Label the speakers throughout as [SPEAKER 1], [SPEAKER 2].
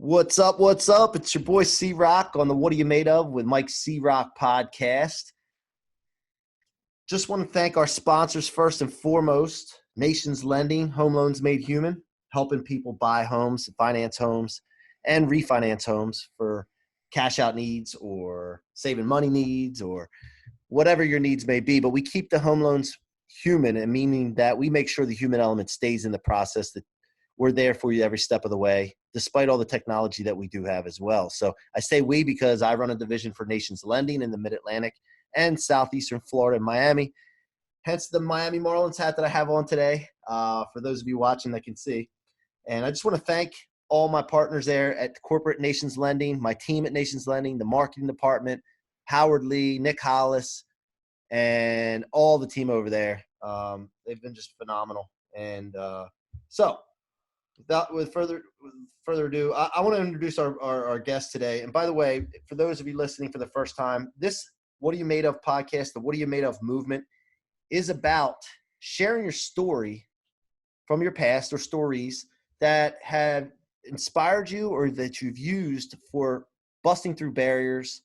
[SPEAKER 1] What's up? What's up? It's your boy C-Roc on the What Are You Made Of with Mike C-Roc podcast. Just want to thank our sponsors first and foremost. Nations Lending, Home Loans Made Human, helping people buy homes, finance homes, and refinance homes for cash out needs or saving money needs or whatever your needs may be. But we keep the home loans human, and meaning that we make sure the human element stays in the process, that we're there for you every step of the way, despite all the technology that we do have as well. So I say we because I run a division for Nations Lending in the Mid-Atlantic and Southeastern Florida and Miami, hence the Miami Marlins hat that I have on today, for those of you watching that can see. And I just want to thank all my partners there at Corporate Nations Lending, my team at Nations Lending, the marketing department, Howard Lee, Nick Hollis, and all the team over there. They've been just phenomenal. And with further ado, I want to introduce our guest today. And by the way, for those of you listening for the first time, this What Are You Made Of podcast, the What Are You Made Of movement, is about sharing your story from your past or stories that have inspired you or that you've used for busting through barriers,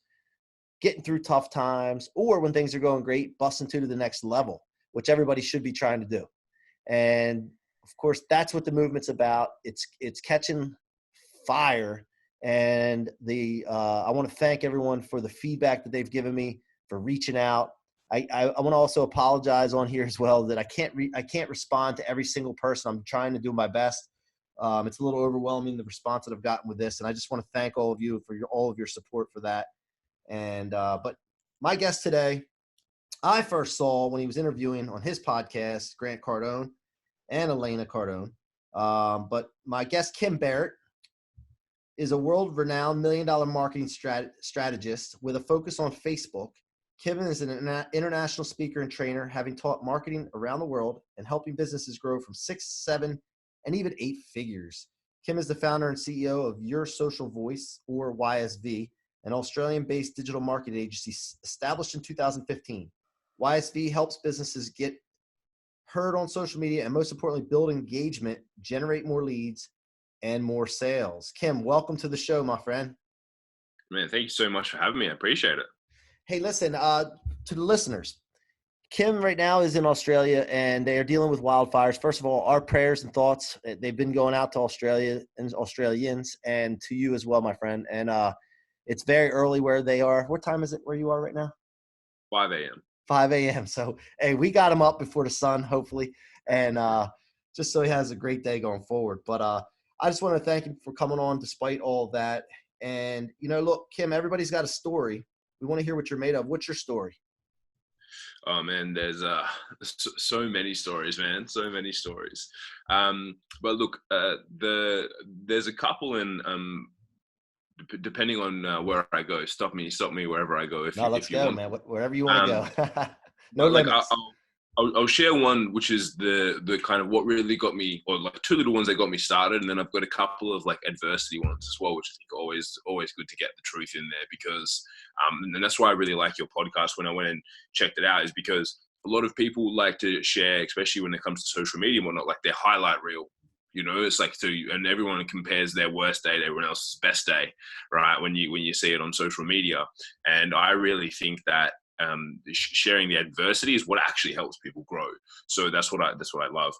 [SPEAKER 1] getting through tough times, or when things are going great, busting to the next level, which everybody should be trying to do. And of course, that's what the movement's about. It's catching fire, and I want to thank everyone for the feedback that they've given me, for reaching out. I want to also apologize on here as well that I can't respond to every single person. I'm trying to do my best. It's a little overwhelming, the response that I've gotten with this, and I just want to thank all of you for all of your support for that. And but my guest today, I first saw when he was interviewing on his podcast, Grant Cardone and Elena Cardone. But my guest, Kim Barrett, is a world-renowned $1 million marketing strategist with a focus on Facebook. Kim is an international speaker and trainer, having taught marketing around the world and helping businesses grow from 6, 7, and even 8 figures. Kim is the founder and CEO of Your Social Voice, or YSV, an Australian-based digital marketing agency established in 2015. YSV helps businesses get heard on social media, and most importantly, build engagement, generate more leads, and more sales. Kim, welcome to the show, my friend.
[SPEAKER 2] Man, thank you so much for having me. I appreciate it.
[SPEAKER 1] Hey, listen, to the listeners, Kim right now is in Australia, and they are dealing with wildfires. First of all, our prayers and thoughts, they've been going out to Australia and Australians, and to you as well, my friend. And it's very early where they are. What time is it where you are right now?
[SPEAKER 2] 5 a.m.
[SPEAKER 1] 5 a.m. So, hey, we got him up before the sun, hopefully, and just so he has a great day going forward. But I just want to thank him for coming on despite all of that. And, look, Kim, everybody's got a story. We want to hear what you're made of. What's your story?
[SPEAKER 2] Oh, man, there's so many stories, man, so many stories. But look, there's a couple in depending on where I go. Stop me wherever I go.
[SPEAKER 1] Let's go, man. Wherever you want to go. No
[SPEAKER 2] like
[SPEAKER 1] limits.
[SPEAKER 2] I'll share one, which is the kind of what really got me, or like 2 little ones that got me started, and then I've got a couple of like adversity ones as well, which I think always good to get the truth in there, because and that's why I really like your podcast. When I went and checked it out, is because a lot of people like to share, especially when it comes to social media and whatnot, like their highlight reel. It's like and everyone compares their worst day to everyone else's best day, right? When you see it on social media. And I really think that sharing the adversity is what actually helps people grow. So that's what I love.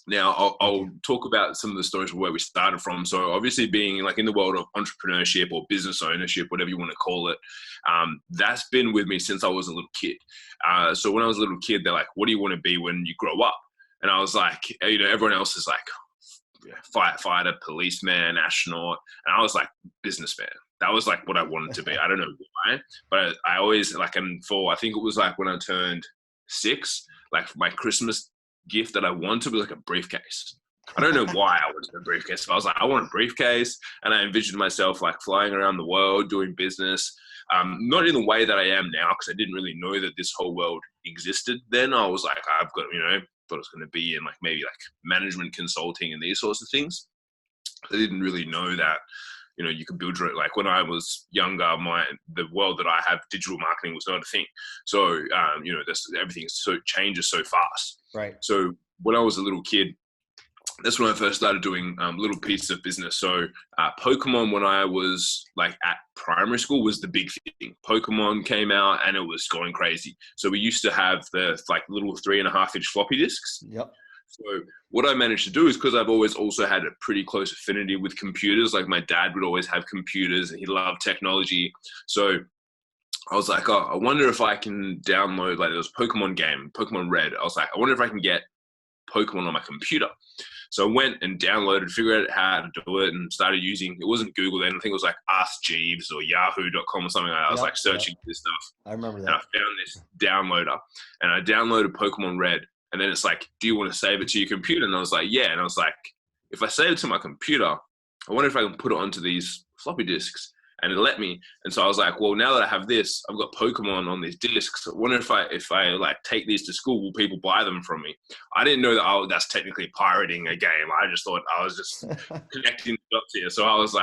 [SPEAKER 2] Now I'll talk about some of the stories of where we started from. So obviously, being like in the world of entrepreneurship or business ownership, whatever you want to call it, that's been with me since I was a little kid. So when I was a little kid, they're like, "What do you want to be when you grow up?" And I was like, everyone else is like firefighter, policeman, astronaut, and I was like businessman. That was like what I wanted to be. I don't know why, but I always I think it was like when I turned 6, like my Christmas gift that I wanted was like a briefcase. I don't know why I wanted a briefcase, but I was like, I want a briefcase, and I envisioned myself like flying around the world doing business. Not in the way that I am now, because I didn't really know that this whole world existed then. I was like, I've got, thought it was going to be in like maybe like management consulting and these sorts of things. I didn't really know that, you could build it. Like when I was younger, the world that I have, digital marketing was not a thing. So, everything changes so fast.
[SPEAKER 1] Right.
[SPEAKER 2] So when I was a little kid, that's when I first started doing little pieces of business. So Pokemon, when I was like at primary school, was the big thing. Pokemon came out and it was going crazy. So we used to have the like little 3.5-inch floppy disks.
[SPEAKER 1] Yep.
[SPEAKER 2] So what I managed to do is, because I've always also had a pretty close affinity with computers, like my dad would always have computers and he loved technology. So I was like, oh, I wonder if I can download, like there was a Pokemon game, Pokemon Red. I was like, I wonder if I can get Pokemon on my computer. So I went and downloaded, figured out how to do it, and started using, it wasn't Google then, I think it was like Ask Jeeves or Yahoo.com or something like that. I was like searching for this stuff.
[SPEAKER 1] I remember that.
[SPEAKER 2] And I found this downloader and I downloaded Pokemon Red. And then it's like, do you want to save it to your computer? And I was like, yeah. And I was like, if I save it to my computer, I wonder if I can put it onto these floppy disks. And it let me. And so I was like, well, now that I have this, I've got Pokemon on these discs. I wonder if I like take these to school, will people buy them from me? I didn't know that that's technically pirating a game. I just thought I was just connecting the dots here. So I was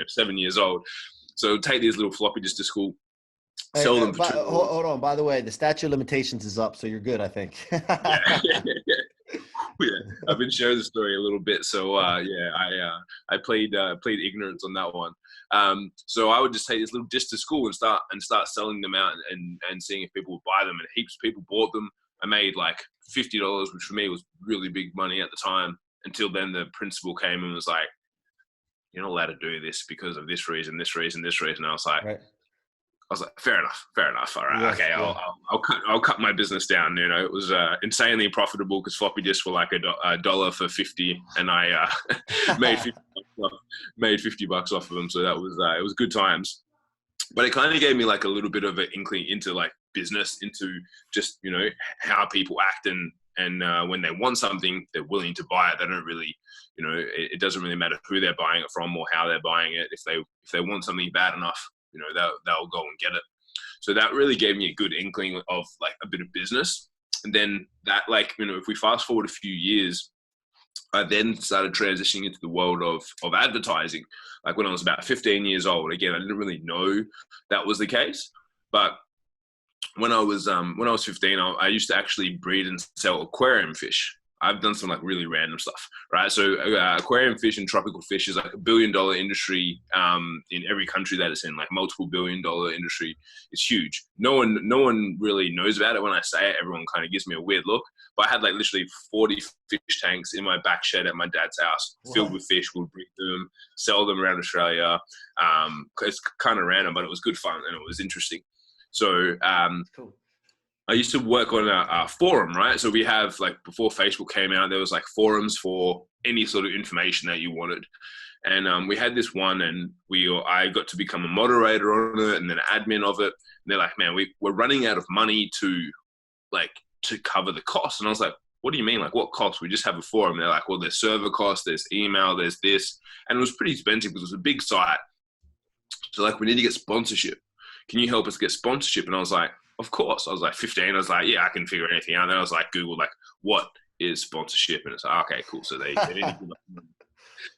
[SPEAKER 2] 7 years old. So take these little floppy disks to school, sell them for $2.
[SPEAKER 1] Hold on. By the way, the statute of limitations is up, so you're good, I think.
[SPEAKER 2] Yeah, I've been sharing the story a little bit. So I played ignorance on that one. So I would just take this little disc to school and start selling them out and seeing if people would buy them. And heaps of people bought them. I made like $50, which for me was really big money at the time. Until then, the principal came and was like, "You're not allowed to do this because of this reason, this reason, this reason." And I was like,
[SPEAKER 1] right.
[SPEAKER 2] fair enough. All right, yeah, okay, yeah. I'll cut my business down. You know, it was insanely profitable because floppy disks were like $1 for 50, and I made $50 off of them. So that was it was good times. But it kind of gave me like a little bit of an inkling into like business, into just how people act and when they want something, they're willing to buy it. They don't really, it doesn't really matter who they're buying it from or how they're buying it. If they want something bad enough, they'll go and get it. So that really gave me a good inkling of like a bit of business. And then that, like, if we fast forward a few years, I then started transitioning into the world of advertising. Like when I was about 15 years old, again, I didn't really know that was the case. But when I was 15, I used to actually breed and sell aquarium fish. I've done some like really random stuff, right? So aquarium fish and tropical fish is like $1 billion industry in every country that it's in, like multiple $1 billion industry. It's huge. No one really knows about it. When I say it, everyone kind of gives me a weird look. But I had like literally 40 fish tanks in my back shed at my dad's house, filled with fish. We'd breed them, sell them around Australia. It's kind of random, but it was good fun and it was interesting. So cool. I used to work on a forum, right? So we have, like, before Facebook came out, there was like forums for any sort of information that you wanted. And we had this one, and I got to become a moderator on it and then admin of it. And they're like, man, we're running out of money to cover the cost. And I was like, what do you mean? Like, what cost? We just have a forum. And they're like, well, there's server costs, there's email, there's this. And it was pretty expensive because it was a big site. So like, we need to get sponsorship. Can you help us get sponsorship? And I was like, of course. I was like 15. I was like, yeah, I can figure anything out. And then I was like, Google, like, what is sponsorship? And it's like, okay, cool. So they need to give us money.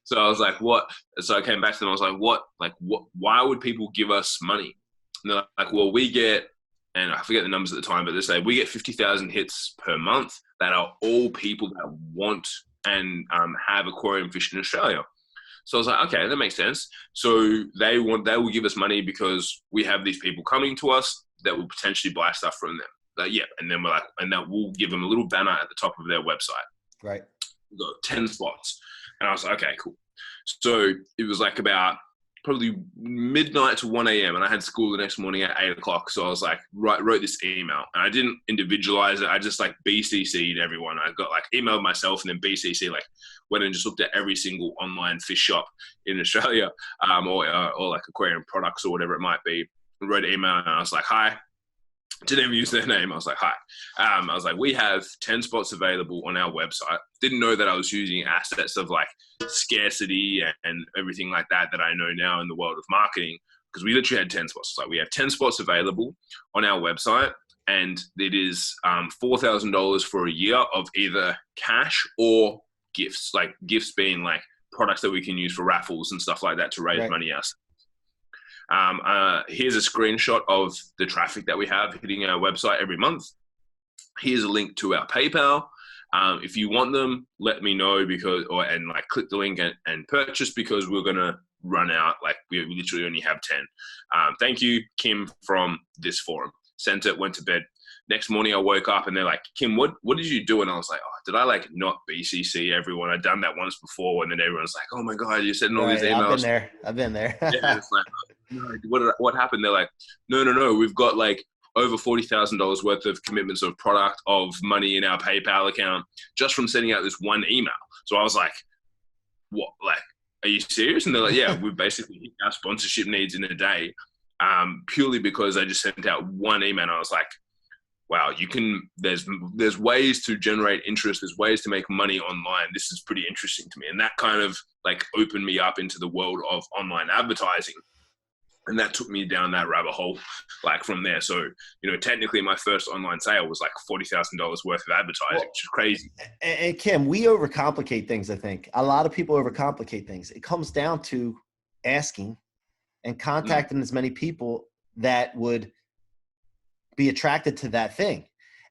[SPEAKER 2] So I was like, what? So I came back to them. I was like, what? Like, what? Why would people give us money? And they're like, well, we get, and I forget the numbers at the time, but they say we get 50,000 hits per month that are all people that want and have aquarium fish in Australia. So I was like, okay, that makes sense. So they will give us money because we have these people coming to us that will potentially buy stuff from them. Yeah. And then we're like, and that we'll give them a little banner at the top of their website.
[SPEAKER 1] Right.
[SPEAKER 2] We've got 10 slots. And I was like, okay, cool. So it was like about probably midnight to 1 a.m. and I had school the next morning at 8 o'clock. So I was like, wrote this email, and I didn't individualize it. I just like BCC'd everyone. I got like emailed myself and then BCC, like went and just looked at every single online fish shop in Australia, or like aquarium products or whatever it might be. I wrote an email and I was like, hi. Didn't even use their name. I was like, hi. I was like, we have 10 spots available on our website. Didn't know that I was using assets of like scarcity and everything like that I know now in the world of marketing, because we literally had 10 spots. So we have 10 spots available on our website, and it is $4,000 for a year of either cash or gifts, like gifts being like products that we can use for raffles and stuff like that to raise money ourselves. Here's a screenshot of the traffic that we have hitting our website every month. Here's a link to our PayPal. If you want them, let me know and like click the link and purchase, because we're going to run out. Like we literally only have 10. Thank you, Kim, from this forum. Sent it, went to bed. Next morning I woke up and they're like, Kim, what did you do? And I was like, oh, did I like not BCC everyone? I'd done that once before. And then everyone's like, oh my God, you're sending all these emails.
[SPEAKER 1] I've been there.
[SPEAKER 2] Yeah, it's like, no, what happened? They're like, no. We've got like over $40,000 worth of commitments of product, of money in our PayPal account, just from sending out this one email. So I was like, what? Like, are you serious? And they're like, yeah, we've basically hit our sponsorship needs in a day, purely because I just sent out one email. And I was like, wow, there's ways to generate interest. There's ways to make money online. This is pretty interesting to me. And that kind of like opened me up into the world of online advertising. And that took me down that rabbit hole, like from there. So, technically my first online sale was like $40,000 worth of advertising, which is crazy.
[SPEAKER 1] And Kim, we overcomplicate things. I think a lot of people overcomplicate things. It comes down to asking and contacting as many people that would be attracted to that thing.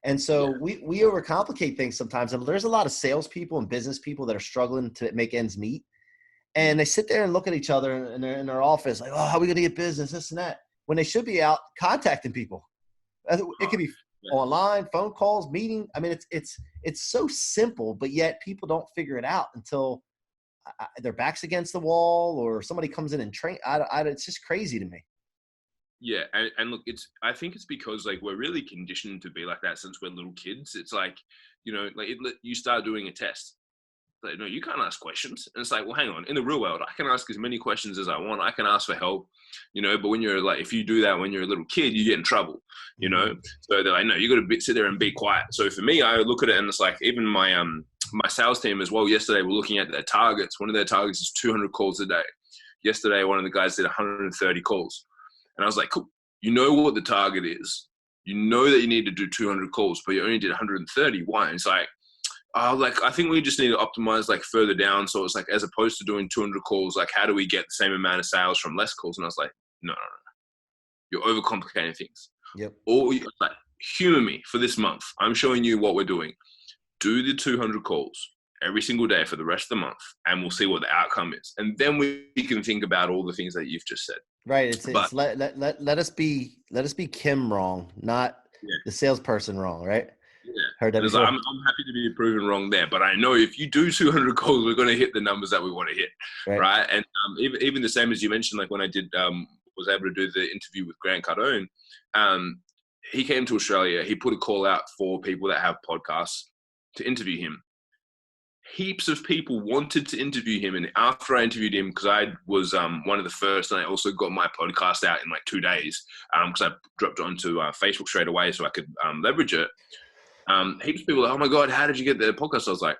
[SPEAKER 1] And so we overcomplicate things sometimes. And there's a lot of salespeople and business people that are struggling to make ends meet. And they sit there and look at each other in their office like, oh, how are we going to get business, this and that, when they should be out contacting people. It could be online, phone calls, meeting. I mean, it's so simple, but yet people don't figure it out until their back's against the wall or somebody comes in and train. It's just crazy to me.
[SPEAKER 2] Yeah, and look, I think it's because like we're really conditioned to be like that since we're little kids. It's like, you start doing a test. Like, no, you can't ask questions. And it's like, well, hang on. In the real world, I can ask as many questions as I want. I can ask for help, but when you're like, if you do that when you're a little kid, you get in trouble, So they're like, no, you got to sit there and be quiet. So for me, I look at it and it's like, even my my sales team as well, yesterday we're looking at their targets. One of their targets is 200 calls a day. Yesterday, one of the guys did 130 calls. And I was like, cool, you know what the target is. You know that you need to do 200 calls, but you only did 130. Why? And it's like, I think we just need to optimize like further down. So it's like, as opposed to doing 200 calls, like how do we get the same amount of sales from less calls? And I was like, no. You're overcomplicating things.
[SPEAKER 1] Yep.
[SPEAKER 2] Or like, humor me for this month. I'm showing you what we're doing. Do the 200 calls every single day for the rest of the month, and we'll see what the outcome is. And then we can think about all the things that you've just said.
[SPEAKER 1] Right. Let us be Kim wrong, not the salesperson wrong. Right.
[SPEAKER 2] Yeah. Heard that before. I'm happy to be proven wrong there, but I know if you do 200 calls, we're going to hit the numbers that we want to hit. Right. And even the same as you mentioned, like when I did, was able to do the interview with Grant Cardone, he came to Australia. He put a call out for people that have podcasts to interview him. Heaps of people wanted to interview him. And after I interviewed him, because I was one of the first, and I also got my podcast out in like 2 days, because I dropped it onto Facebook straight away so I could leverage it. Heaps of people were like, oh my God, how did you get the podcast? I was like,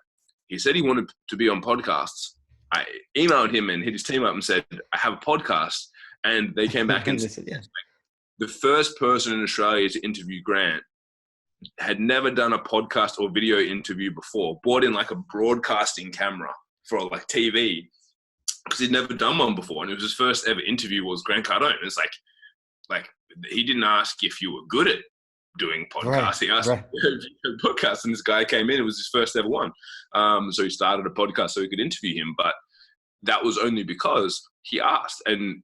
[SPEAKER 2] he said he wanted to be on podcasts. I emailed him and hit his team up and said, I have a podcast. And they came back and said, yeah. The first person in Australia to interview Grant had never done a podcast or video interview before, bought in like a broadcasting camera for like TV, because he'd never done one before. And it was his first ever interview was Grant Cardone. It's like he didn't ask if you were good at doing podcasts. He asked podcasts, and this guy came in. It was his first ever one. So he started a podcast so he could interview him. But that was only because he asked, and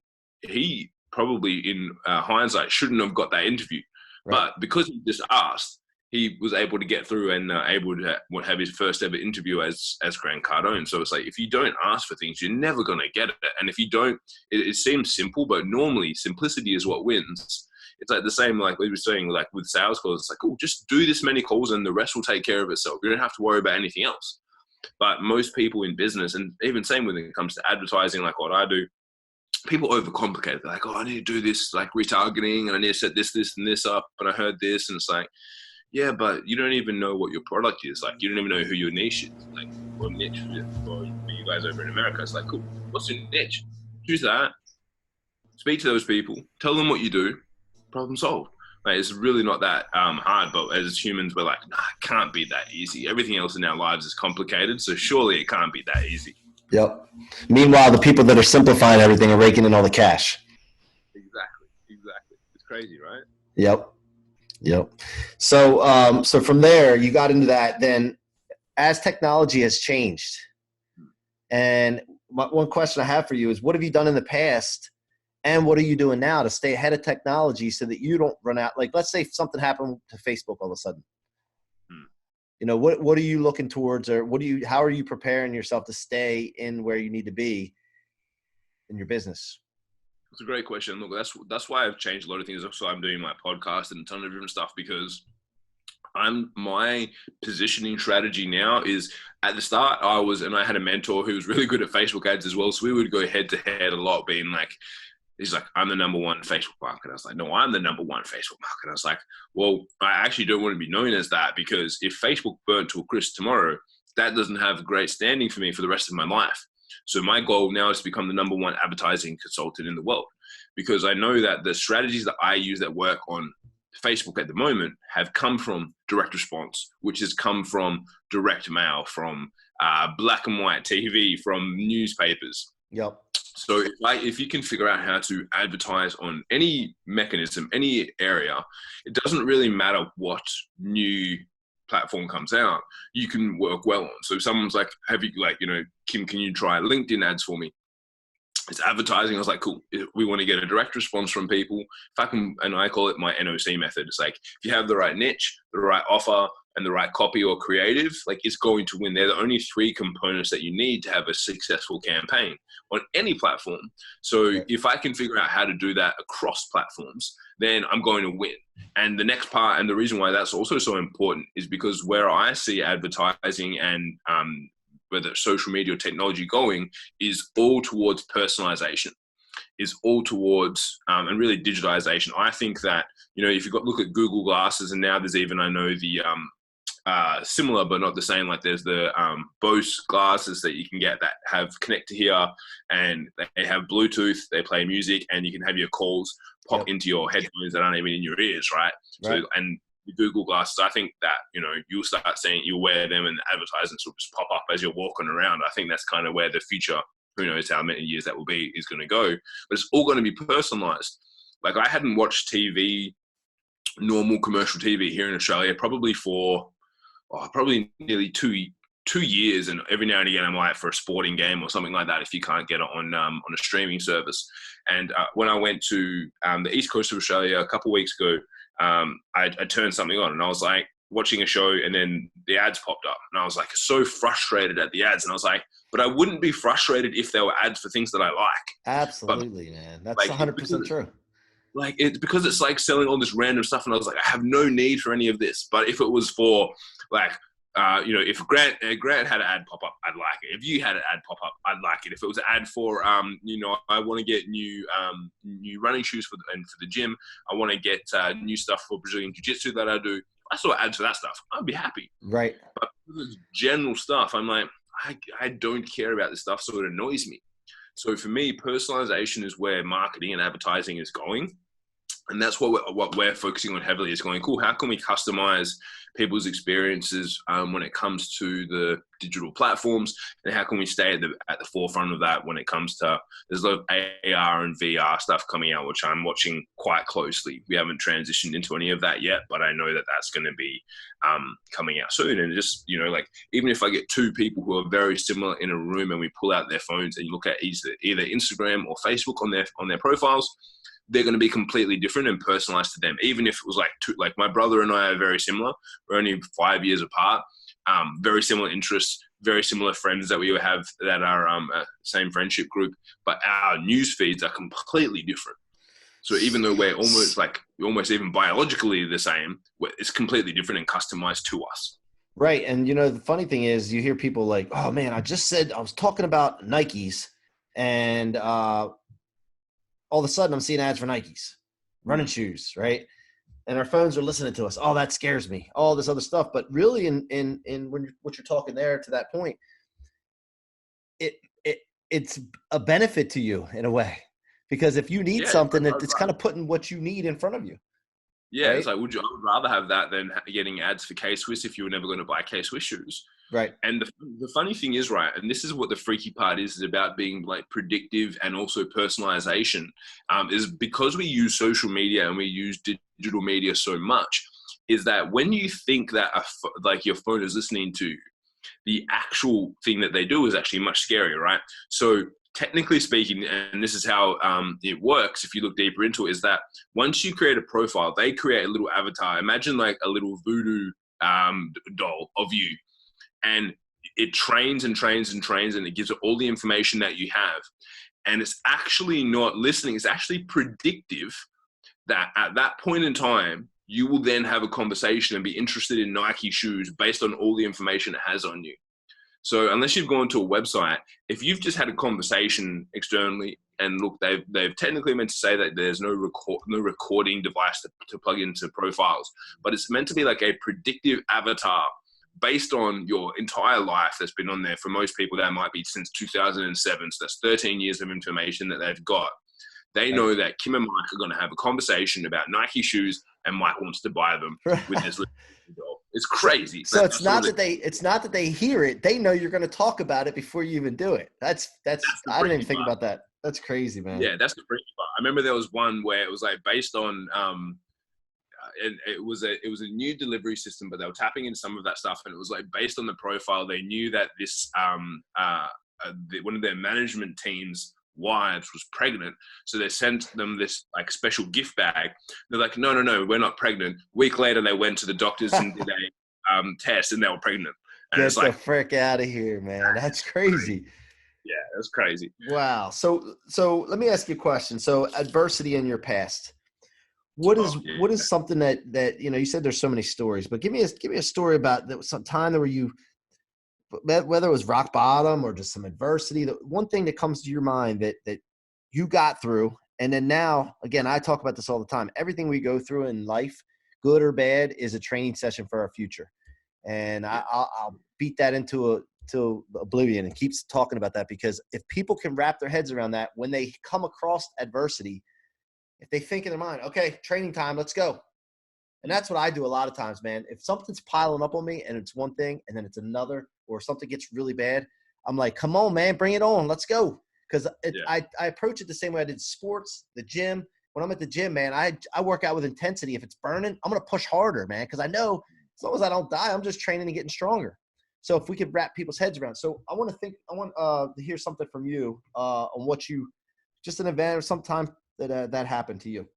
[SPEAKER 2] he probably in hindsight shouldn't have got that interview. Right. But because he just asked, he was able to get through and able to have his first ever interview as Grant Cardone. So it's like, if you don't ask for things, you're never going to get it. And if you don't, it seems simple, but normally simplicity is what wins. It's like the same, like we were saying, like with sales calls, it's like, oh, just do this many calls and the rest will take care of itself. You don't have to worry about anything else. But most people in business, and even same when it comes to advertising, like what I do, people overcomplicate it. They're like, oh, I need to do this, like retargeting, and I need to set this, and this up, and I heard this, and it's like, yeah, but you don't even know what your product is. Like, you don't even know who your niche is. Like, what niche for you guys over in America? It's like, cool, what's your niche? Choose that. Speak to those people. Tell them what you do. Problem solved. Like, it's really not that hard, but as humans, we're like, nah, it can't be that easy. Everything else in our lives is complicated, so surely it can't be that easy.
[SPEAKER 1] Yep. Meanwhile, the people that are simplifying everything are raking in all the cash.
[SPEAKER 2] Exactly. It's crazy, right?
[SPEAKER 1] Yep. So from there, you got into that. Then as technology has changed, and one question I have for you is, what have you done in the past, and what are you doing now to stay ahead of technology so that you don't run out? Like, let's say something happened to Facebook all of a sudden. What are you looking towards, or how are you preparing yourself to stay in where you need to be in your business?
[SPEAKER 2] It's a great question. Look, that's why I've changed a lot of things. So I'm doing my podcast and a ton of different stuff, because my positioning strategy now is, at the start I had a mentor who was really good at Facebook ads as well. So we would go head to head a lot, being like, he's like, I'm the number one Facebook marketer. I was like, no, I'm the number one Facebook marketer. I was like, well, I actually don't want to be known as that, because if Facebook burnt to a crisp tomorrow, that doesn't have great standing for me for the rest of my life. So my goal now is to become the number one advertising consultant in the world, because I know that the strategies that I use that work on Facebook at the moment have come from direct response, which has come from direct mail, from black and white TV, from newspapers.
[SPEAKER 1] Yep.
[SPEAKER 2] So if you can figure out how to advertise on any mechanism, any area, it doesn't really matter what new platform comes out, you can work well on. So someone's like, Kim, can you try LinkedIn ads for me? It's advertising. I was like, cool. We want to get a direct response from people. If I can, and I call it my NOC method. It's like, if you have the right niche, the right offer, and the right copy or creative, like, it's going to win. They're the only three components that you need to have a successful campaign on any platform. So if I can figure out how to do that across platforms, then I'm going to win. And the next part, and the reason why that's also so important, is because where I see advertising and whether social media or technology going, is all towards personalization, is all towards and really digitization. I think that, if you look at Google Glasses, and now there's even, I know the similar but not the same, like there's the Bose glasses that you can get that have connect to here, and they have Bluetooth, they play music, and you can have your calls pop into your headphones that aren't even in your ears, right? So, and the Google Glasses, I think that, you'll start seeing, you wear them and the advertisements will just pop up as you're walking around. I think that's kind of where the future, who knows how many years that will be, is going to go. But it's all going to be personalized. Like, I hadn't watched TV, normal commercial TV here in Australia, probably for probably nearly two years, and every now and again I'm like for a sporting game or something like that, if you can't get it on a streaming service. And when I went to the east coast of Australia a couple of weeks ago, I turned something on, and I was like watching a show, and then the ads popped up, and I was like so frustrated at the ads, and I was like, but I wouldn't be frustrated if there were ads for things that I like.
[SPEAKER 1] Absolutely, man. That's 100% true.
[SPEAKER 2] Like, it's because it's like selling all this random stuff, and I was like, I have no need for any of this. But if it was for like, if Grant had an ad pop up, I'd like it. If you had an ad pop up, I'd like it. If it was an ad for, I want to get new running shoes for the gym, I want to get new stuff for Brazilian Jiu-Jitsu that I do. If I saw ads for that stuff, I'd be happy.
[SPEAKER 1] Right.
[SPEAKER 2] But general stuff, I'm like, I don't care about this stuff, so it annoys me. So for me, personalization is where marketing and advertising is going. And that's what we're focusing on heavily, is going, cool, how can we customize people's experiences when it comes to the digital platforms, and how can we stay at the forefront of that when it comes to, there's a lot of AR and VR stuff coming out, which I'm watching quite closely. We haven't transitioned into any of that yet, but I know that that's going to be coming out soon. And just, like, even if I get two people who are very similar in a room, and we pull out their phones and you look at either Instagram or Facebook on their profiles, they're going to be completely different and personalized to them. Even if it was like my brother and I are very similar. We're only 5 years apart. Very similar interests, very similar friends that we have that are same friendship group, but our news feeds are completely different. So even though we're almost even biologically the same, it's completely different and customized to us.
[SPEAKER 1] Right. And the funny thing is, you hear people like, oh man, I was talking about Nikes, and all of a sudden I'm seeing ads for Nikes, running shoes, right? And our phones are listening to us. Oh, that scares me. All this other stuff. But really, in what you're talking there to that point, it's a benefit to you in a way, because if you need something, it's kind of putting what you need in front of you.
[SPEAKER 2] Yeah,
[SPEAKER 1] right?
[SPEAKER 2] It's like, I would rather have that than getting ads for K-Swiss if you were never going to buy K-Swiss shoes.
[SPEAKER 1] Right.
[SPEAKER 2] And the funny thing is, right, and this is what the freaky part is about being like predictive and also personalization, is because we use social media and we use digital media so much, is that when you think that like your phone is listening to you, the actual thing that they do is actually much scarier, right? So technically speaking, and this is how it works if you look deeper into it, is that once you create a profile, they create a little avatar. Imagine like a little voodoo doll of you. And it trains and trains and trains, and it gives it all the information that you have. And it's actually not listening. It's actually predictive that at that point in time, you will then have a conversation and be interested in Nike shoes based on all the information it has on you. So unless you've gone to a website, if you've just had a conversation externally, and look, they've technically meant to say that there's no recording device to plug into profiles, but it's meant to be like a predictive avatar based on your entire life that's been on there. For most people, that might be since 2007. So that's 13 years of information that they've got. They know that Kim and Mike are going to have a conversation about Nike shoes, and Mike wants to buy them with this little doll. It's crazy.
[SPEAKER 1] So it's not that they hear it. They know you're going to talk about it before you even do it. That's I didn't even think about that. That's crazy, man.
[SPEAKER 2] Yeah, that's the freaky part. I remember there was one where it was like based on and it was a new delivery system, but they were tapping into some of that stuff, and it was like based on the profile. They knew that this one of their management team's wives was pregnant, so they sent them this like special gift bag. They're like, no, we're not pregnant. A week later, they went to the doctors and did a test, and they were pregnant. And
[SPEAKER 1] Get the frick out of here, man. That's crazy.
[SPEAKER 2] Yeah, that's crazy.
[SPEAKER 1] Wow. So let me ask you a question. So adversity in your past. What is something that you said there's so many stories, but give me a story about that, some time where you, whether it was rock bottom or just some adversity, the one thing that comes to your mind that you got through. And then now, again, I talk about this all the time. Everything we go through in life, good or bad, is a training session for our future. And I'll beat that into oblivion and keeps talking about that, because if people can wrap their heads around that, when they come across adversity, if they think in their mind, okay, training time, let's go. And that's what I do a lot of times, man. If something's piling up on me and it's one thing and then it's another, or something gets really bad, I'm like, come on, man, bring it on. Let's go. Because I approach it the same way I did sports, the gym. When I'm at the gym, man, I work out with intensity. If it's burning, I'm going to push harder, man, because I know as long as I don't die, I'm just training and getting stronger. So if we could wrap people's heads around. So I want to hear something from you on what you, just an event or sometime that happened to you.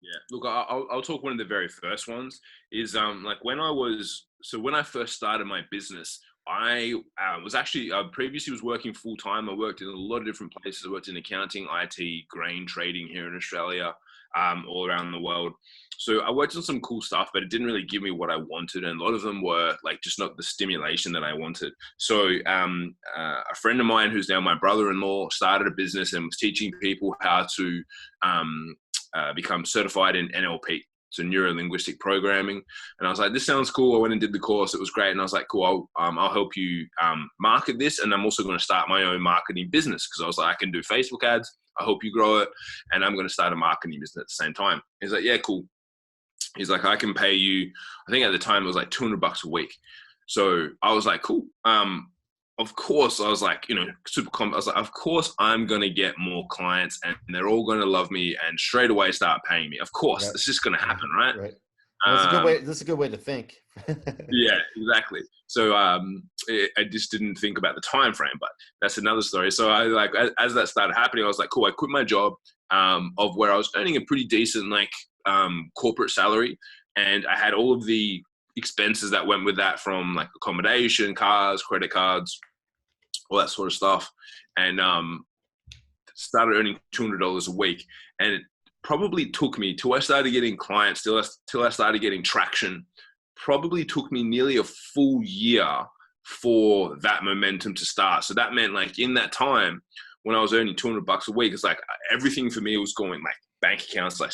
[SPEAKER 2] Yeah, look, I'll talk. One of the very first ones is like when I first started my business, I was actually previously was working full time. I worked in a lot of different places. I worked in accounting, IT, grain trading here in Australia, all around the world. So I worked on some cool stuff, but it didn't really give me what I wanted. And a lot of them were like just not the stimulation that I wanted. So a friend of mine, who's now my brother-in-law, started a business and was teaching people how to become certified in NLP. So neuro-linguistic programming. And I was like, this sounds cool. I went and did the course. It was great. And I was like, cool, I'll help you market this. And I'm also going to start my own marketing business, because I was like, I can do Facebook ads. I hope you grow it. And I'm going to start a marketing business at the same time. He's like, yeah, cool. He's like, I can pay you, I think at the time it was like $200 a week. So I was like, cool. Of course, I was like, super confident. I was like, of course I'm going to get more clients and they're all going to love me and straight away start paying me. Of course, It's just going to happen, right?
[SPEAKER 1] Right. That's a good way. That's a good way to think.
[SPEAKER 2] Yeah, exactly. So I just didn't think about the time frame, but that's another story. So I like, as that started happening, I was like, cool, I quit my job of where I was earning a pretty decent corporate salary, and I had all of the expenses that went with that, from like accommodation, cars, credit cards, all that sort of stuff, and started earning $200 a week. And it probably took me till I started getting clients, till I started getting traction, probably took me nearly a full year for that momentum to start. So that meant like in that time when I was earning $200 a week, it's like everything for me was going, like bank accounts, like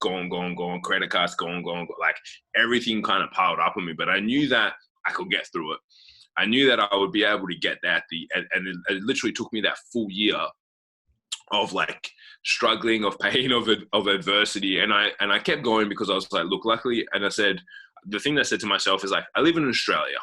[SPEAKER 2] going, credit cards going, like everything kind of piled up on me. But I knew that I could get through it. I knew that I would be able to get that. And it literally took me that full year of like struggling, of pain, of adversity. And I kept going, because I was like, look, luckily, and I said, the thing that I said to myself is like, I live in Australia.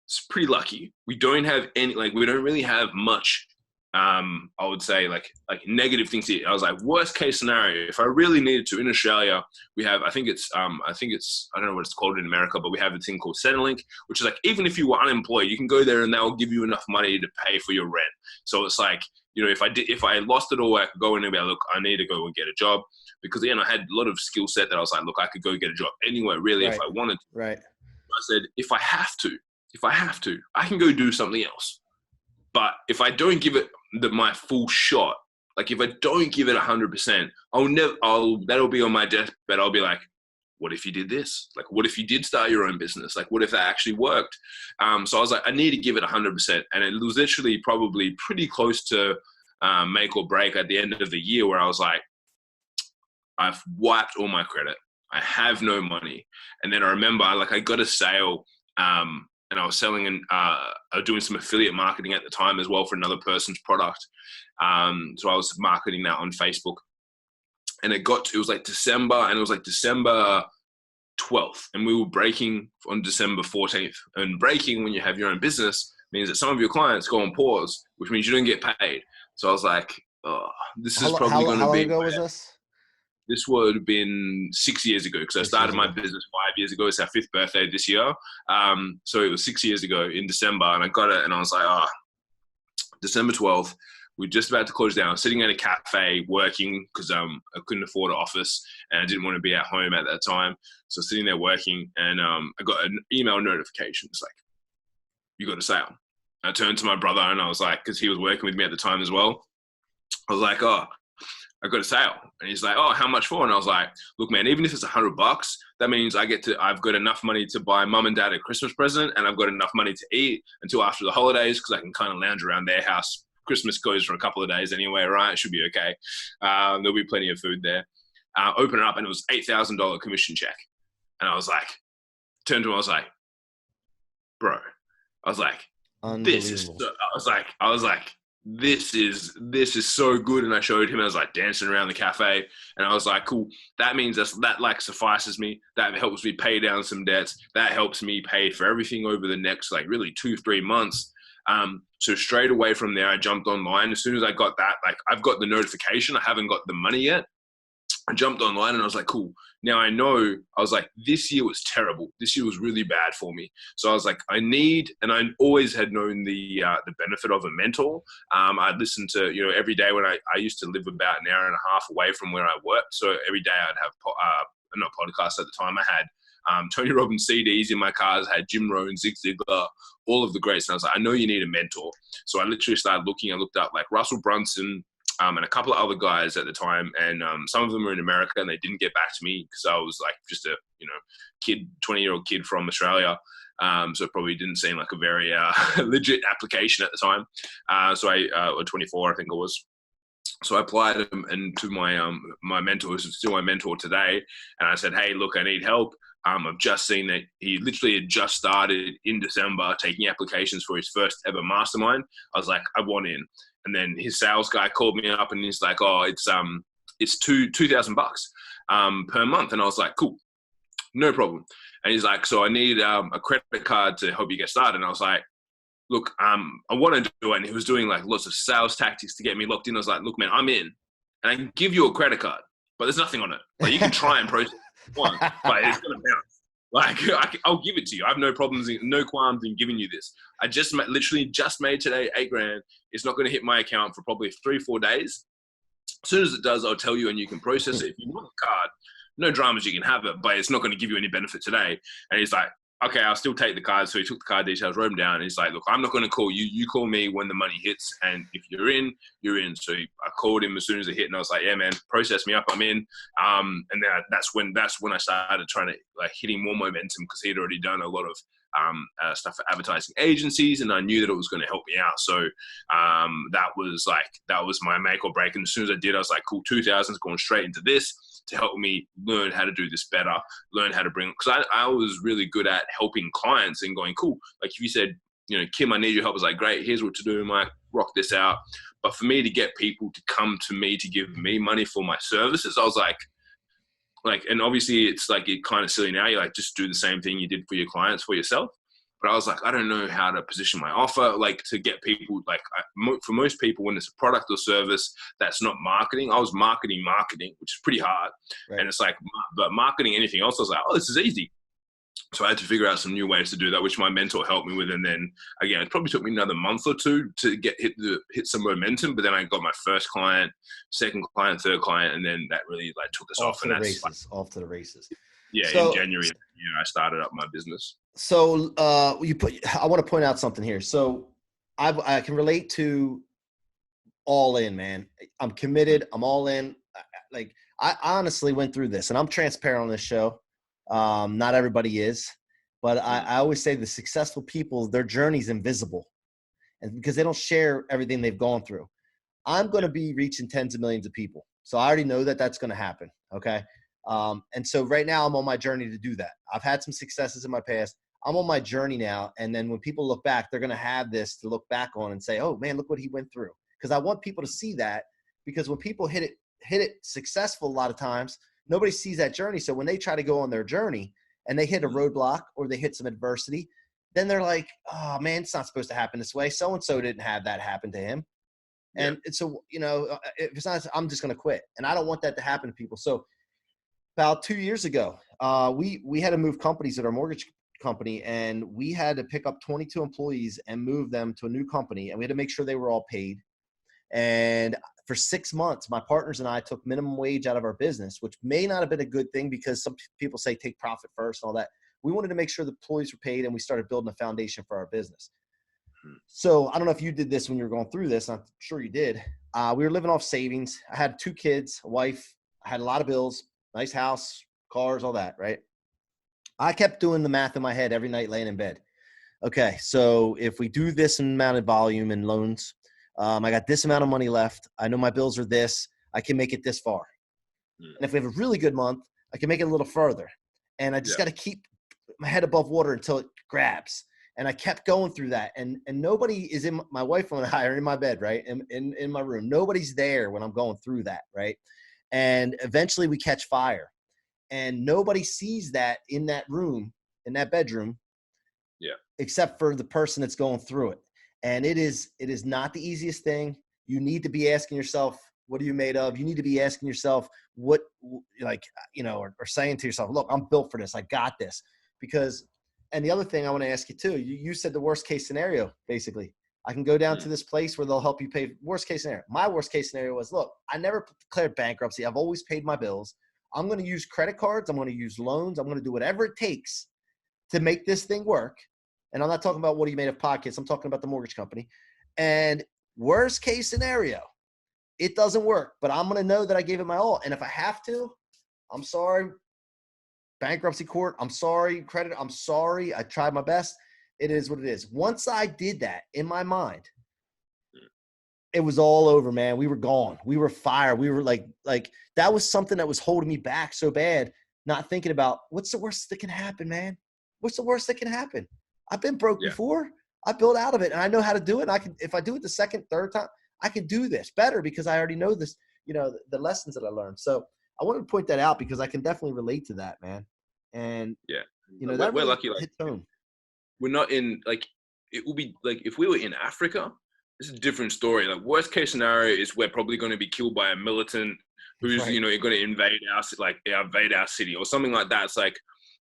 [SPEAKER 2] It's pretty lucky. We don't have we don't really have much I would say like negative things here. I was like, worst case scenario, if I really needed to in Australia, we have, I think it's, I don't know what it's called in America, but we have a thing called Centrelink, which is like, even if you were unemployed, you can go there and they'll give you enough money to pay for your rent. So it's like, you know, if I lost it all, I could go in and be like, look, I need to go and get a job, because again, I had a lot of skill set that I was like, look, I could go get a job anywhere really if I wanted to.
[SPEAKER 1] Right.
[SPEAKER 2] I said, if I have to, I can go do something else. But if I don't give it my full shot, like if I don't give it 100%, that'll be on my deathbed. I'll be like, what if you did this? Like, what if you did start your own business? Like, what if that actually worked? So I was like, I need to give it 100%. And it was literally probably pretty close to make or break at the end of the year, where I was like, I've wiped all my credit. I have no money. And then I remember, like, I got a sale, and I was selling and doing some affiliate marketing at the time as well for another person's product. So I was marketing that on Facebook, and it was like December, and it was like December 12th, and we were breaking on December 14th. And breaking when you have your own business means that some of your clients go on pause, which means you don't get paid. So I was like, oh, this is probably going to be.
[SPEAKER 1] How long ago was this?
[SPEAKER 2] This would have been 6 years ago, because I started my business 5 years ago. It's our 5th birthday this year. So it was 6 years ago in December, and I got it, and I was like, December 12th, we're just about to close down, sitting at a cafe working, because I couldn't afford an office and I didn't want to be at home at that time. So sitting there working, and I got an email notification. It's like, you got a sale. I turned to my brother, and I was like, because he was working with me at the time as well. I was like, I got a sale. And he's like, oh, how much for? And I was like, look, man, even if it's $100, that means I've got enough money to buy mum and dad a Christmas present, and I've got enough money to eat until after the holidays, because I can kind of lounge around their house. Christmas goes for a couple of days anyway, right? It should be okay. There'll be plenty of food there. Open it up, and it was $8,000 commission check. And I was like, turned to him, I was like, bro, I was like, this is, I was like, this is so good. And I showed him, I was like dancing around the cafe, and I was like, cool, that means that like suffices me. That helps me pay down some debts. That helps me pay for everything over the next, like, really 2-3 months. So straight away from there, I jumped online. As soon as I got that, like, I've got the notification, I haven't got the money yet. I jumped online, and I was like, cool. Now I know, I was like, this year was terrible. This year was really bad for me. So I was like, and I always had known the benefit of a mentor. I'd listen to, you know, every day when I used to live about an hour and a half away from where I worked. So every day I'd have, not podcasts at the time, I had Tony Robbins CDs in my cars, had Jim Rohn, Zig Ziglar, all of the greats. And I was like, I know you need a mentor. So I literally started looking. I looked up like Russell Brunson, and a couple of other guys at the time, and some of them were in America, and they didn't get back to me because I was like just a 20-year-old kid from Australia. So it probably didn't seem like a very legit application at the time. Or 24, I think it was. So I applied and to my mentor, who's still my mentor today, and I said, hey, look, I need help. I've just seen that he literally had just started in December taking applications for his first ever mastermind. I was like, I want in. And then his sales guy called me up, and he's like, oh, it's $2,000 per month. And I was like, cool, no problem. And he's like, so I need a credit card to help you get started. And I was like, look, I want to do it. And he was doing like lots of sales tactics to get me locked in. I was like, look, man, I'm in, and I can give you a credit card, but there's nothing on it. Like, you can try and process it once, but it's going to bounce. Like, I'll give it to you. I have no problems, no qualms in giving you this. I literally just made today $8,000. It's not going to hit my account for probably 3-4 days. As soon as it does, I'll tell you, and you can process it. If you want a card, no dramas, you can have it, but it's not going to give you any benefit today. And he's like, okay, I'll still take the card. So he took the card details, wrote them down, and he's like, look, I'm not going to call you. You call me when the money hits, and if you're in, you're in. So I called him as soon as it hit, and I was like, yeah, man, process me up, I'm in. And then that's when I started trying to, like, hitting more momentum, because he'd already done a lot of stuff for advertising agencies, and I knew that it was going to help me out. So that was my make or break. And as soon as I did, I was like, cool, 2,000 is going straight into this to help me learn how to do this better, learn how to bring, because I was really good at helping clients and going, cool, like if you said, Kim, I need your help, I was like, great, here's what to do, Mike, rock this out. But for me to get people to come to me to give me money for my services, I was like, and obviously it's like, it kind of silly now, you're like, just do the same thing you did for your clients for yourself. but I was like, I don't know how to position my offer, like to get people, like for most people, when it's a product or service that's not marketing, I was marketing, which is pretty hard.
[SPEAKER 1] Right.
[SPEAKER 2] And it's like, but marketing anything else, I was like, oh, this is easy. So I had to figure out some new ways to do that, which my mentor helped me with. And then again, it probably took me another month or two to hit some momentum. But then I got my first client, second client, third client, and then that really like took us off.
[SPEAKER 1] And that's off to the races.
[SPEAKER 2] Yeah, so, in January, I started up my business.
[SPEAKER 1] So I want to point out something here. So I can relate to all in, man. I'm committed. I'm all in. Like I honestly went through this, and I'm transparent on this show. Not everybody is, but I always say the successful people, their journey's invisible, and because they don't share everything they've gone through. I'm going to be reaching tens of millions of people. So I already know that that's going to happen. Okay. And so right now I'm on my journey to do that. I've had some successes in my past. I'm on my journey now. And then when people look back, they're going to have this to look back on and say, oh man, look what he went through. Because I want people to see that, because when people hit it successful, a lot of times nobody sees that journey. So when they try to go on their journey and they hit a roadblock or they hit some adversity, then they're like, oh man, it's not supposed to happen this way. So-and-so didn't have that happen to him. And so, if it's not, I'm just going to quit. And I don't want that to happen to people. So about 2 years ago, we had to move companies at our mortgage company, and we had to pick up 22 employees and move them to a new company. And we had to make sure they were all paid. And for 6 months, my partners and I took minimum wage out of our business, which may not have been a good thing, because some people say take profit first and all that. We wanted to make sure the employees were paid, and we started building a foundation for our business. So I don't know if you did this when you were going through this. I'm sure you did. We were living off savings. I had 2 kids, a wife. I had a lot of bills, nice house, cars, all that, right? I kept doing the math in my head every night laying in bed. Okay, so if we do this amount of volume in loans, I got this amount of money left. I know my bills are this. I can make it this far. And if we have a really good month, I can make it a little further. And I just got to keep my head above water until it grabs. And I kept going through that. And nobody is in, my wife and I are in my bed, right? In my room. Nobody's there when I'm going through that, right? And eventually we catch fire. And nobody sees that in that room, in that bedroom, except for the person that's going through it. And it is not the easiest thing. You need to be asking yourself, what are you made of? You need to be asking yourself or saying to yourself, look, I'm built for this. I got this. Because, and the other thing I want to ask you too, you said the worst case scenario, basically. I can go down to this place where they'll help you pay. Worst case scenario. My worst case scenario was, look, I never declared bankruptcy. I've always paid my bills. I'm going to use credit cards. I'm going to use loans. I'm going to do whatever it takes to make this thing work. And I'm not talking about what are you made of podcasts. I'm talking about the mortgage company. And worst case scenario, it doesn't work, but I'm going to know that I gave it my all. And if I have to, I'm sorry, bankruptcy court, I'm sorry, credit, I'm sorry. I tried my best. It is what it is. Once I did that in my mind, it was all over, man. We were gone. We were fired. We were like that was something that was holding me back so bad, not thinking about what's the worst that can happen, man? What's the worst that can happen? I've been broke before. I built out of it, and I know how to do it. And I can, if I do it the second, third time, I can do this better because I already know this, the lessons that I learned. So I wanted to point that out because I can definitely relate to that, man. And that
[SPEAKER 2] we're
[SPEAKER 1] really
[SPEAKER 2] lucky.
[SPEAKER 1] hits home.
[SPEAKER 2] We're not in it will be like if we were in Africa, it's a different story. Like worst case scenario is we're probably going to be killed by a militant who's going to invade our city or something like that. It's like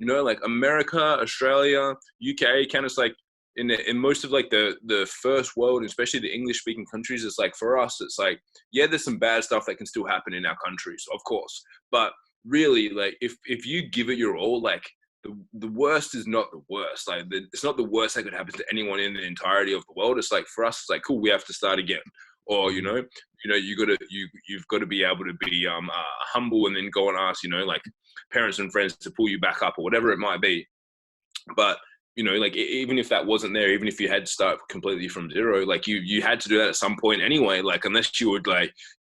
[SPEAKER 2] like America, Australia, UK, kind of like in most of like the first world, and especially the English speaking countries, it's like for us, it's like there's some bad stuff that can still happen in our countries, of course, but really like if you give it your all, like the worst is not the worst. Like it's not the worst that could happen to anyone in the entirety of the world. It's like for us, it's like cool, we have to start again. Or you've got to be able to be humble and then go and ask like parents and friends to pull you back up or whatever it might be. But like even if that wasn't there, even if you had to start completely from zero, like you had to do that at some point anyway. Like unless you would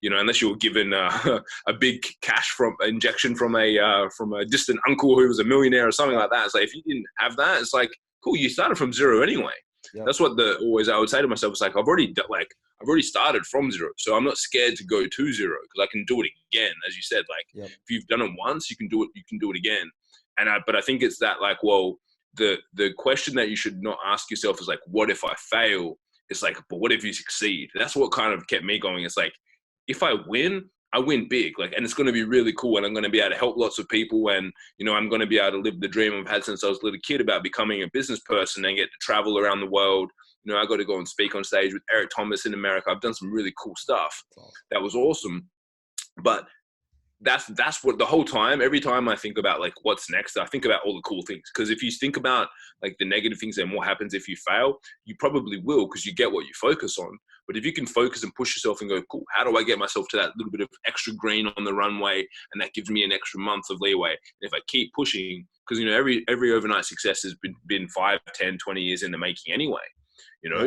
[SPEAKER 2] unless you were given a big cash injection from a distant uncle who was a millionaire or something like that. It's like if you didn't have that, it's like cool, you started from zero anyway. Yep. That's what I would say to myself. It's like I've already started from zero, so I'm not scared to go to zero because I can do it again. As you said, like if you've done it once, you can do it again. But I think it's that like, well, the question that you should not ask yourself is like, what if I fail? It's like, but what if you succeed? That's what kind of kept me going. It's like, if I win, I win big, like, and it's going to be really cool, and I'm going to be able to help lots of people, and I'm going to be able to live the dream I've had since I was a little kid about becoming a business person and get to travel around the world. I got to go and speak on stage with Eric Thomas in America. I've done some really cool stuff. That was awesome, but that's what the whole time, every time I think about like what's next, I think about all the cool things. Because if you think about like the negative things and what happens if you fail, you probably will, because you get what you focus on. But if you can focus and push yourself and go, cool, how do I get myself to that little bit of extra green on the runway? And that gives me an extra month of leeway. And if I keep pushing, because every overnight success has been 5, 10, 20 years in the making anyway.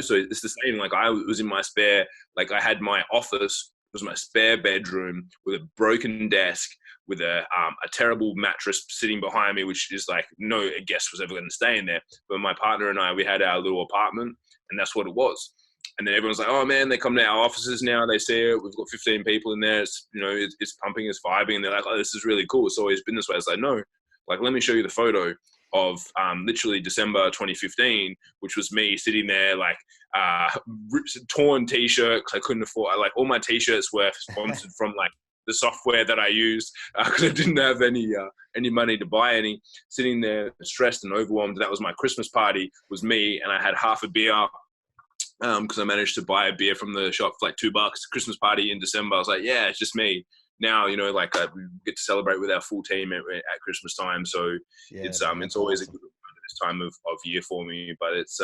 [SPEAKER 2] So it's the same. Like I was in my spare, like I had my office, was my spare bedroom with a broken desk, with a terrible mattress sitting behind me, which is like no guest was ever going to stay in there. But my partner and I, we had our little apartment, and that's what it was. And then everyone's like, oh man, they come to our offices now, they see it, we've got 15 people in there, it's it's pumping, it's vibing, and they're like, oh, this is really cool. It's always been this way. It's like, no, like let me show you the photo of literally December 2015, which was me sitting there like torn t-shirt, because I couldn't afford, like all my t-shirts were sponsored from like the software that I used, because I didn't have any money to buy any, sitting there stressed and overwhelmed. That was my Christmas party, was me, and I had half a beer because I managed to buy a beer from the shop for like $2. Christmas party in December. I was like, yeah, it's just me. Now, like we get to celebrate with our full team at Christmas time. So it's always awesome. A good this time of year for me, but it's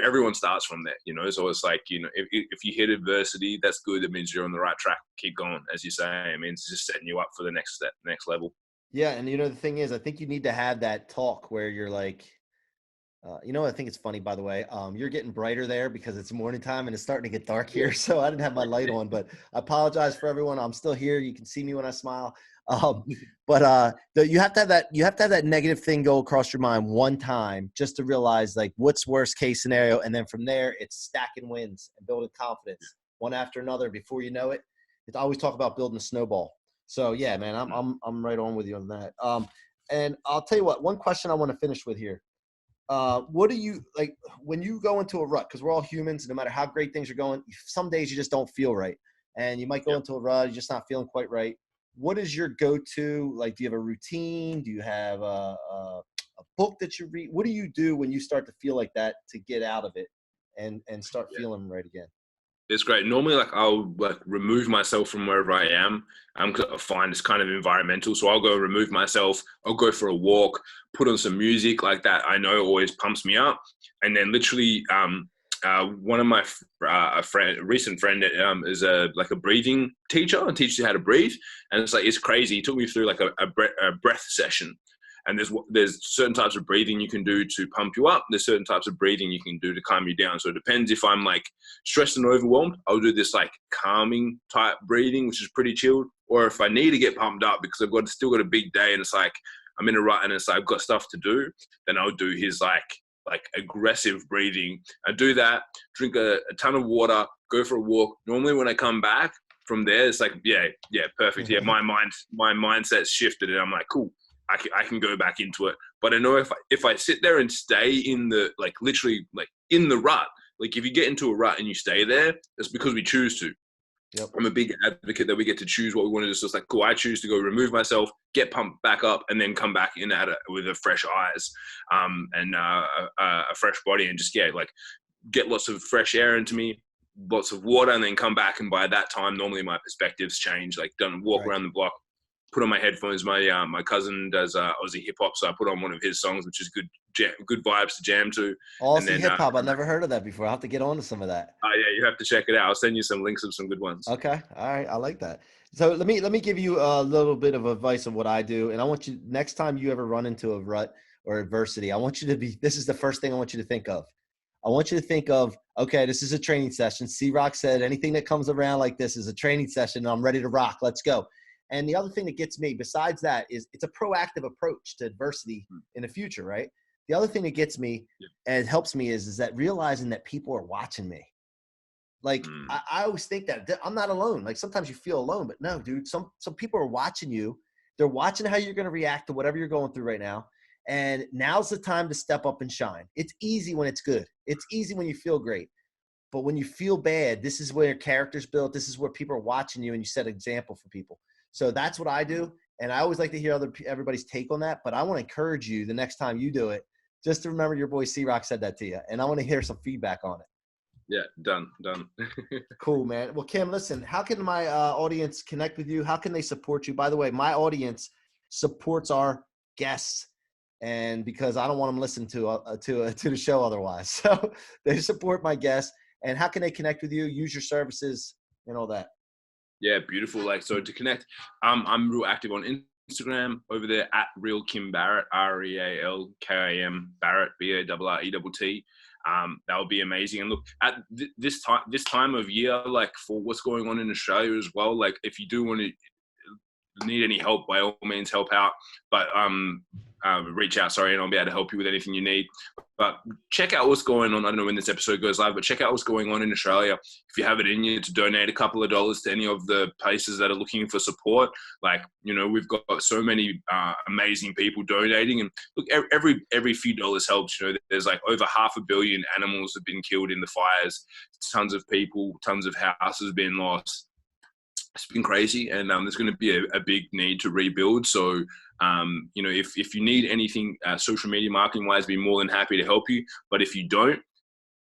[SPEAKER 2] everyone starts from there, so it's like, if you hit adversity, that's good. It means you're on the right track. Keep going, as you say. It means it's just setting you up for the next step, next level.
[SPEAKER 1] Yeah. And the thing is, I think you need to have that talk where you're like, I think it's funny, by the way, you're getting brighter there because it's morning time and it's starting to get dark here. So I didn't have my light on, but I apologize for everyone. I'm still here. You can see me when I smile. But you have to have that negative thing go across your mind one time just to realize like what's worst case scenario. And then from there, it's stacking wins and building confidence one after another. Before you know it, I always talk about building a snowball. So yeah, man, I'm right on with you on that. And I'll tell you what, one question I want to finish with here. What do you like when you go into a rut? Because we're all humans. No matter how great things are going, some days you just don't feel right, and you might go into a rut. You're just not feeling quite right. What is your go-to? Like, do you have a routine? Do you have a book that you read? What do you do when you start to feel like that to get out of it and start feeling right again?
[SPEAKER 2] It's great. Normally, like I'll like remove myself from wherever I am. I'm find it's kind of environmental, so I'll go remove myself. I'll go for a walk, put on some music like that. I know always pumps me up, and then literally, one of my a recent friend is a breathing teacher and teaches you how to breathe, and it's crazy. He took me through like a breath session. And there's certain types of breathing you can do to pump you up. There's certain types of breathing you can do to calm you down. So it depends. If I'm like stressed and overwhelmed, I'll do this like calming type breathing, which is pretty chilled. Or if I need to get pumped up because I've still got a big day and it's like I'm in a rut and it's like I've got stuff to do, then I'll do his like aggressive breathing. I do that, drink a ton of water, go for a walk. Normally when I come back from there, it's like, yeah, perfect. Yeah, my mindset's shifted and I'm like, cool. I can go back into it. But I know if I sit there and stay in the, like literally like in the rut, like if you get into a rut and you stay there, it's because we choose to. Yep. I'm a big advocate that we get to choose what we want to do. So it's like, cool, I choose to go remove myself, get pumped back up, and then come back in at it with a fresh eyes and a fresh body and just, like get lots of fresh air into me, lots of water, and then come back. And by that time, normally my perspectives change, like don't walk around the block. Put on my headphones. My cousin does Aussie hip hop, so I put on one of his songs, which is good vibes to jam to.
[SPEAKER 1] Aussie hip hop. I've never heard of that before. I'll have to get on to some of that.
[SPEAKER 2] Oh yeah, you have to check it out. I'll send you some links of some good ones.
[SPEAKER 1] Okay, all right, I like that. So let me give you a little bit of advice of what I do, and I want you next time you ever run into a rut or adversity, I want you to be. This is the first thing I want you to think of. I want you to think of, okay, this is a training session. C-Roc said anything that comes around like this is a training session. I'm ready to rock. Let's go. And the other thing that gets me besides that is it's a proactive approach to adversity in the future, right? The other thing that gets me and helps me is that realizing that people are watching me. Like I always think that I'm not alone. Like sometimes you feel alone, but no, dude, some people are watching you. They're watching how you're going to react to whatever you're going through right now. And now's the time to step up and shine. It's easy when it's good. It's easy when you feel great. But when you feel bad, this is where your character's built. This is where people are watching you and you set an example for people. So that's what I do. And I always like to hear everybody's take on that. But I want to encourage you the next time you do it, just to remember your boy C-Roc said that to you. And I want to hear some feedback on it.
[SPEAKER 2] Yeah, done.
[SPEAKER 1] Cool, man. Well, Kim, listen, how can my audience connect with you? How can they support you? By the way, my audience supports our guests, and because I don't want them to listen to the show otherwise. So they support my guests. And how can they connect with you, use your services, and all that?
[SPEAKER 2] Yeah, beautiful. Like, so to connect, I'm real active on Instagram over there at Real Kim Barrett, REALKIM Barrett, BARRETT. That would be amazing. And look, at this time of year, like for what's going on in Australia as well, like if you do want to need any help, by all means help out. But reach out, and I'll be able to help you with anything you need. But check out what's going on. I don't know when this episode goes live, but check out what's going on in Australia. If you have it in you to donate a couple of dollars to any of the places that are looking for support, like, you know, we've got so many amazing people donating. And look, every few dollars helps. You know, there's like over 500 million animals have been killed in the fires. Tons of people, tons of houses been lost. It's been crazy, and there's going to be a big need to rebuild. So, you know, if you need anything social media marketing wise, be more than happy to help you. But if you don't,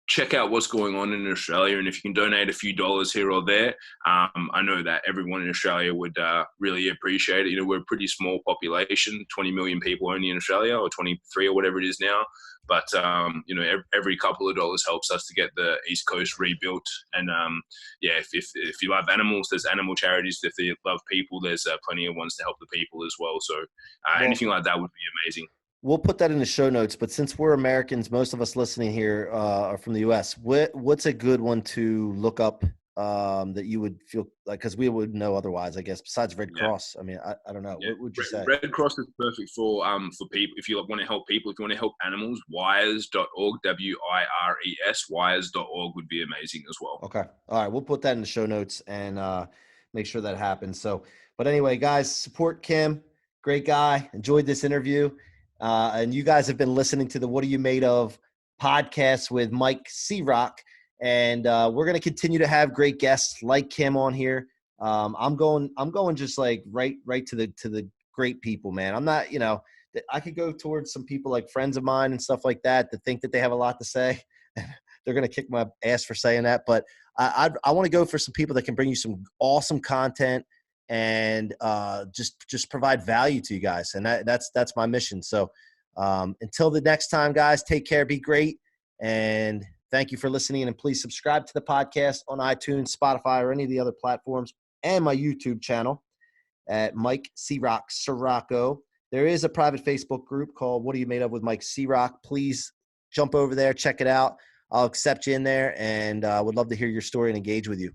[SPEAKER 2] check out what's going on in Australia, and if you can donate a few dollars here or there, I know that everyone in Australia would really appreciate it. You know, we're a pretty small population, 20 million people only in Australia, or 23 or whatever it is now. But, you know, every couple of dollars helps us to get the East Coast rebuilt. And, yeah, if you love animals, there's animal charities. If you love people, there's plenty of ones to help the people as well. So anything like that would be amazing.
[SPEAKER 1] We'll put that in the show notes, but since we're Americans, most of us listening here are from the U.S. What's a good one to look up that you would feel like, because we would know otherwise, I guess, besides Red Cross? I mean, I don't know.
[SPEAKER 2] Yeah.
[SPEAKER 1] What would you say?
[SPEAKER 2] Red Cross is perfect for people. If you want to help people, if you want to help animals, wires.org, WIRES, wires.org would be amazing as well.
[SPEAKER 1] Okay. All right. We'll put that in the show notes and make sure that happens. So, but anyway, guys, support Kim. Great guy. Enjoyed this interview. And you guys have been listening to the What Are You Made Of podcast with Mike C-Roc. And we're going to continue to have great guests like Kim on here. I'm going just like right to the great people, man. I'm not, you know, I could go towards some people like friends of mine and stuff like that think that they have a lot to say. They're going to kick my ass for saying that. But I want to go for some people that can bring you some awesome content and just provide value to you guys. And that's my mission. So until the next time, guys, take care, be great. And thank you for listening. And please subscribe to the podcast on iTunes, Spotify, or any of the other platforms, and my YouTube channel at Mike C-Roc, Ciorrocco. There is a private Facebook group called What Are You Made Of with Mike C-Roc. Please jump over there, check it out. I'll accept you in there, and would love to hear your story and engage with you.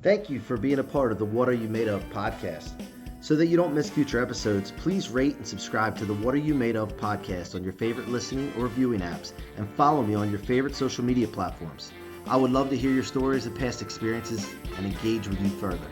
[SPEAKER 1] Thank you for being a part of the What Are You Made Of podcast. So that you don't miss future episodes, please rate and subscribe to the What Are You Made Of podcast on your favorite listening or viewing apps, and follow me on your favorite social media platforms. I would love to hear your stories and past experiences and engage with you further.